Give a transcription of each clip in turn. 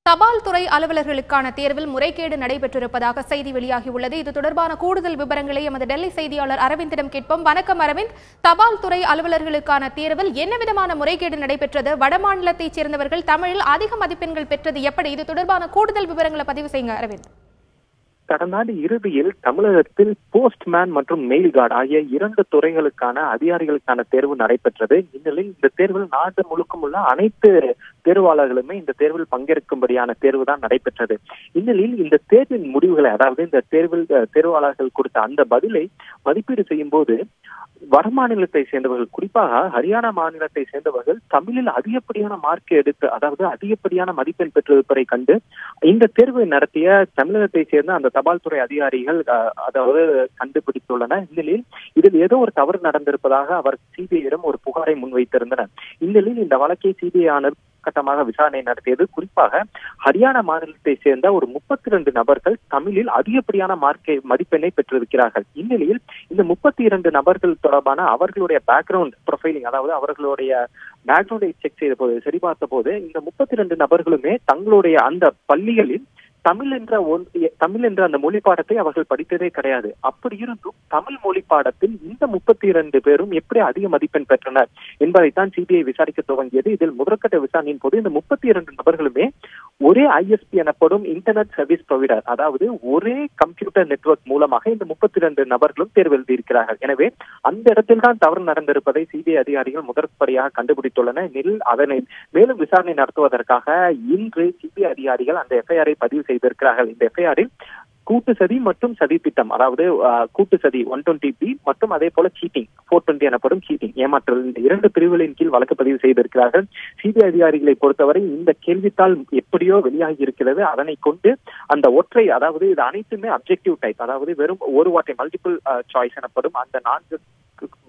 தபால் துறை அலுவலர்களுக்கான தேர்வில் முறைகேடு நடைபெற்றிருப்பதாக செய்தி வெளியாகியுள்ளது. இது தொடர்பான கூடுதல் விவரங்களை எமது டெல்லி செய்தியாளர் அரவிந்திடம் கேட்போம். வணக்கம் அரவிந்த், தபால் துறை அலுவலர்களுக்கான தேர்வில் என்ன விதமான முறைகேடு நடைபெற்றது? வடமாநிலத்தைச் சேர்ந்தவர்கள் தமிழில் அதிக மதிப்பெண்கள் பெற்றது எப்படி? இது தொடர்பான கூடுதல் விவரங்களை பதிவு செய்யுங்க அரவிந்த். கடந்த ஆண்டு இறுதியில் தமிழகத்தில் போஸ்ட்மேன் மற்றும் மெயில் கார்டு ஆகிய 2 துறைகளுக்கான அதிகாரிகளுக்கான தேர்வு நடைபெற்றது. இந்நிலையில் இந்த தேர்வில் நாடு முழுக்கும் உள்ள அனைத்து தேர்வாளர்களுமே இந்த தேர்வில் பங்கேற்கும்படியான தேர்வு தான் நடைபெற்றது. இந்நிலையில் இந்த தேர்வின் முடிவுகளை, அதாவது இந்த தேர்வில் தேர்வாளர்கள் கொடுத்த அந்த பதிலை மதிப்பீடு செய்யும் போது வடமாநிலத்தை சேர்ந்தவர்கள், குறிப்பாக ஹரியானா மாநிலத்தை சேர்ந்தவர்கள் தமிழில் அதிகப்படியான மார்க் எடுத்து, அதாவது அதிகப்படியான மதிப்பெண் பெற்றிருப்பதை கண்டு இந்த தேர்வை நடத்திய தமிழகத்தை சேர்ந்த அந்த தபால் துறை அதிகாரிகள் அதாவது கண்டுபிடித்துள்ளனர். இந்நிலையில் இதில் ஏதோ ஒரு தவறு நடந்திருப்பதாக அவர் சிபிஐயிடம் ஒரு புகாரை முன்வைத்திருந்தனர். இந்நிலையில் இந்த வழக்கை சிபிஐ ஆணையர் கட்டமாக விசாரணை நடத்தியது. குறிப்பாக ஹரியானா மாநிலத்தை சேர்ந்த ஒரு 32 நபர்கள் தமிழில் அதிகப்படியான மதிப்பெண்ணை பெற்றிருக்கிறார்கள். இந்நிலையில் இந்த 32 நபர்கள் தொடர்பான அவர்களுடைய பேக்ரவுண்ட் ப்ரொஃபைலிங், அதாவது அவர்களுடைய பேக்ரவுண்டை செக் செய்த போது, சரிபார்த்த போது இந்த 32 நபர்களுமே தங்களுடைய அந்த பள்ளிகளில் தமிழ் என்ற அந்த மொழி பாடத்தை அவர்கள் படித்ததே கிடையாது. அப்படி இருந்தும் தமிழ் மொழி பாடத்தில் இந்த 32 பேரும் எப்படி அதிக மதிப்பெண் பெற்றனர் என்பதைத்தான் சிபிஐ விசாரிக்க துவங்கியது. இதில் முதற்கட்ட விசாரணையின் போது இந்த 32 நபர்களுமே ஒரே ஐஎஸ்பி எனப்படும் இன்டர்நெட் சர்வீஸ் ப்ரொவைடர், அதாவது ஒரே கம்ப்யூட்டர் நெட்வொர்க் மூலமாக இந்த 32 நபர்களும் தேர்வு எழுதியிருக்கிறார்கள். எனவே அந்த இடத்தில் தான் தவறு நடந்திருப்பதை சிபிஐ அதிகாரிகள் முதற்படியாக கண்டுபிடித்துள்ளனர். அதனை மேலும் விசாரணை நடத்துவதற்காக இன்று சிபிஐ அதிகாரிகள் அந்த எஃப்ஐஆரை பதிவு செய்திருக்கிறார்கள். இந்த எஃப்ஐஆரில் கூட்டு சதி மற்றும் சதி திட்டம், அதாவது கூட்டு சதி 120B மற்றும் அதே போல சீட்டிங் 420 எனப்படும் சீட்டிங், ஏமாற்றல், இந்த 2 பிரிவுகளின் கீழ் வழக்கு பதிவு செய்திருக்கிறார்கள். சிபிஐ அதிகாரிகளை பொறுத்தவரை இந்த கேள்வித்தாள் எப்படியோ வெளியாகி இருக்கிறது. அதனை கொண்டு அந்த ஒற்றை, அதாவது இது அனைத்துமே அப்ஜெக்டிவ் டைப், அதாவது வெறும் ஒரு வார்த்தை மல்டிபிள் சாய்ஸ் எனப்படும் அந்த 4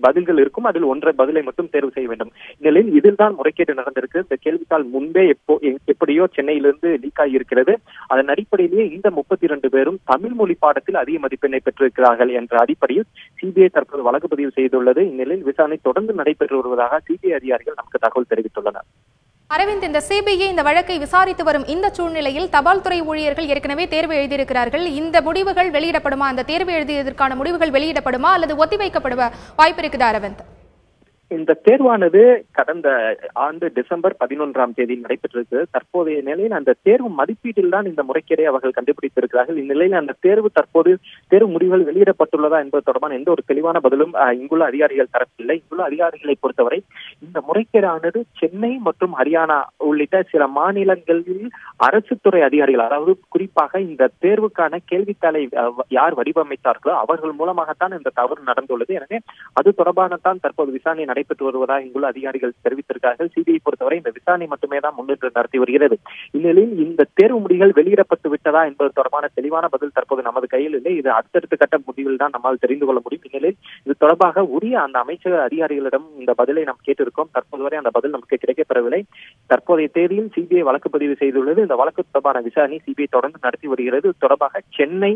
பதில்கள் இருக்கும். அதில் ஒன்றை பதிலை மட்டும் தேர்வு செய்ய வேண்டும். இந்நிலையில் இதில் தான் முறைகேடு நடந்திருக்கு. இந்த கேள்வித்தாள் முன்பே எப்படியோ சென்னையிலிருந்து லீக் ஆகி இருக்கிறது. அதன் அடிப்படையிலேயே இந்த 32 பேரும் தமிழ் மொழி பாடத்தில் அதிக மதிப்பெண்ணை பெற்றிருக்கிறார்கள் என்ற அடிப்படையில் சிபிஐ தற்போது வழக்கு பதிவு செய்துள்ளது. இந்நிலையில் விசாரணை தொடர்ந்து நடைபெற்று வருவதாக சிபிஐ அதிகாரிகள் நமக்கு தகவல் தெரிவித்துள்ளனர். அரவிந்த், இந்த சிபிஐ இந்த வழக்கை விசாரித்து வரும் இந்த சூழ்நிலையில் தபால் துறை ஊழியர்கள் ஏற்கனவே தேர்வு எழுதியிருக்கிறார்கள். இந்த முடிவுகள் வெளியிடப்படுமா? அந்த தேர்வு எழுதியதற்கான முடிவுகள் வெளியிடப்படுமா அல்லது ஒத்திவைக்கப்படுவ வாய்ப்பு இருக்குதா அரவிந்த்? இந்த தேர்வானது கடந்த ஆண்டு டிசம்பர் 11ஆம் தேதி நடைபெற்றிருக்கு. தற்போதைய நிலையில் அந்த தேர்வு மதிப்பீட்டில் தான் இந்த முறைகேடை அவர்கள் கண்டுபிடித்திருக்கிறார்கள். இந்நிலையில் அந்த தேர்வு முடிவுகள் வெளியிடப்பட்டுள்ளதா என்பது தொடர்பான எந்த ஒரு தெளிவான பதிலும் இங்குள்ள அதிகாரிகள் தரப்பில்லை. இங்குள்ள அதிகாரிகளை பொறுத்தவரை இந்த முறைகேடானது சென்னை மற்றும் ஹரியானா உள்ளிட்ட சில மாநிலங்களில் அரசு துறை அதிகாரிகள், அதாவது குறிப்பாக இந்த தேர்வுக்கான கேள்வித்தாளை யார் வடிவமைத்தார்களோ அவர்கள் மூலமாகத்தான் இந்த தவறு நடந்துள்ளது. எனவே அது தொடர்பான தான் தற்போது விசாரணை நடைபெற்று வருவதாக இங்குள்ள அதிகாரிகள் தெரிவித்திருக்கிறார்கள். சிபிஐ பொறுத்தவரை இந்த விசாரணை மட்டுமே தான் முன்னின்று நடத்தி வருகிறது. இந்நிலையில் இந்த தேர்வு முடிவுகள் வெளியிடப்பட்டு விட்டதா என்பது தொடர்பான தெளிவான பதில் தற்போது நமது கையில் இல்லை. இது அடுத்தடுத்த கட்ட முடிவில் தான் நம்மால் தெரிந்து கொள்ள முடியும். இந்நிலையில் இது தொடர்பாக உரிய அந்த அமைச்சக அதிகாரிகளிடம் இந்த பதிலை நாம் கேட்டிருக்கோம். தற்போது வரை அந்த பதில் நமக்கு கிடைக்கப்பெறவில்லை. தற்போதைய தேதியில் சிபிஐ வழக்கு பதிவு செய்துள்ளது. இந்த வழக்கு தொடர்பான விசாரணை சிபிஐ தொடர்ந்து நடத்தி வருகிறது. தொடர்பாக சென்னை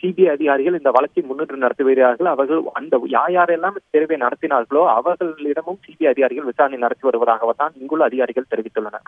சிபிஐ அதிகாரிகள் இந்த வழக்கை முன்னின்று நடத்தி வருகிறார்கள். அவர்கள் அந்த யாரெல்லாம் தேர்வை நடத்தினார்களோ அவர்களிடமும் சிபிஐ அதிகாரிகள் விசாரணை நடத்தி வருவதாகத்தான் இங்குள்ள அதிகாரிகள் தெரிவித்துள்ளனர்.